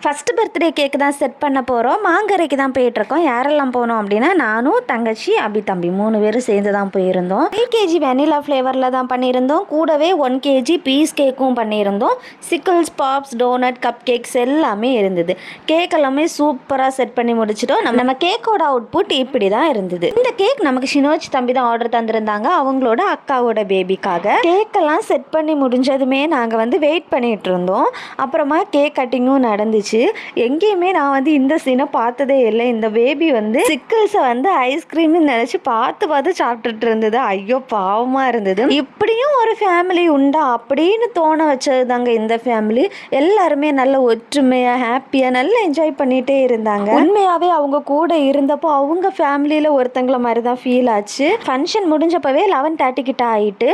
First birthday cake தான் set பண்ண போகிறோம். மாங்கரைக்கு தான் போயிட்டுருக்கோம். யாரெல்லாம் போனோம் அப்படின்னா, நானும் தங்கச்சி தம்பி 3 பேரும் சேர்ந்து தான் போயிருந்தோம். 3 கேஜி வெனிலா ஃப்ளேவரில் தான் பண்ணியிருந்தோம். கூடவே 1 கேஜி பீஸ் கேக்கும் பண்ணியிருந்தோம். சிக்கிள்ஸ், பாப்ஸ், டோனட், கப் கேக்ஸ் எல்லாமே இருந்தது. கேக் எல்லாமே சூப்பராக செட் பண்ணி முடிச்சிட்டோம். நம்ம கேக்கோட அவுட்புட் இப்படி தான் இருந்தது. இந்த கேக் நமக்கு ஷினோஜ் தம்பி தான் ஆர்டர் தந்திருந்தாங்க, அவங்களோட அக்காவோட பேபிக்காக. கேக்கெல்லாம் செட் பண்ணி முடிஞ்சதுமே நாங்கள் வெயிட் பண்ணிகிட்டு இருந்தோம். அப்புறமா கேக் கட்டிங்கும் நடந்துச்சு. எங்கேயுமே நான் இந்த சீனை பார்த்ததே இல்லை. இந்த பேபி சிக்கிள்ஸை ஐஸ்கிரீம்னு நினச்சி பார்த்து சாப்பிட்டுட்டு இருந்தது. ஐயோ பாவமாக இருந்தது. இப்படியும் ஒரு ஃபேமிலி உண்டா அப்படின்னு தோண வச்சது தாங்க இந்த ஃபேமிலி. எல்லாருமே நல்ல ஒற்றுமையாக ஹாப்பியாக நல்லா என்ஜாய் பண்ணிகிட்டே இருந்தாங்க. உண்மையாகவே அவங்க கூட இருந்தப்போ அவங்க ஃபேமிலியில் ஒருத்தங்களை மாதிரி தான் ஃபீல் ஆச்சு. ஃபங்க்ஷன் முடிஞ்சப்பவே 11:30 கிட்ட ஆகிட்டு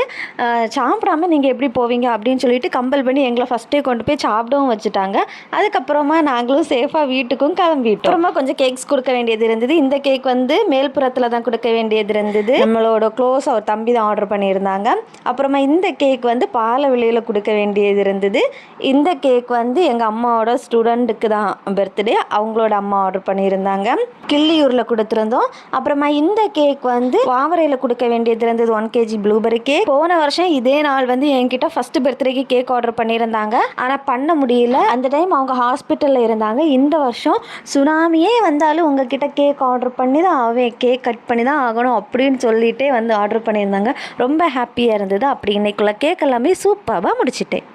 சாப்பிடாம நீங்கள் எப்படி போவீங்க அப்படின்னு சொல்லிட்டு கம்பல் பண்ணி எங்களை ஃபஸ்ட்டே கொண்டு போய் சாப்பிடவும் வச்சுட்டாங்க. அதுக்கப்புறமா நாங்களும் சேஃபாக வீட்டுக்கும் கிளம்பிட்டோம். அப்புறமா கொஞ்சம் கேக்ஸ் கொடுக்க வேண்டியது இருந்தது. இந்த கேக் மேல்புறத்தில் தான் கொடுக்க வேண்டியது இருந்தது. நம்மளோட க்ளோஸ் அவர் தம்பி தான் ஆர்டர் பண்ணியிருந்தாங்க. அப்புறமா இந்த கேக் பாலவெளியில் கொடுக்க வேண்டியது இருந்தது. இந்த கேக் எங்கள் அம்மாவோட ஸ்டூடெண்ட்டுக்கு தான் பர்த்டே, அவங்களோட அம்மா ஆர்டர் பண்ணியிருந்தாங்க. கிள்ளியூரில் கொடுத்துருந்தோம். அப்புறமா இந்த கேக் வாவரையில் கொடுக்க வேண்டியது இருந்தது. 1 கேஜி ப்ளூபெரி கேக். போன வருஷம் இதே நாள் என்கிட்ட ஃபஸ்ட்டு பர்த்டேக்கு கேக் ஆர்டர் பண்ணியிருந்தாங்க. ஆனால் பண்ண முடியல. அந்த டைம் அவங்க ஹாஸ்பிட்டலில் இருந்தாங்க. இந்த வருஷம் சுனாமியே வந்தாலும் உங்ககிட்ட கேக் ஆர்டர் பண்ணி தான் கேக் கட் பண்ணி தான் ஆகணும் அப்படின்னு சொல்லிட்டே ஆர்டர் பண்ணியிருந்தாங்க. ரொம்ப ஹாப்பியாக இருந்தது. அப்படி இன்னைக்குள்ள கேக் எல்லாமே சூப்பராக முடிச்சிட்டேன்.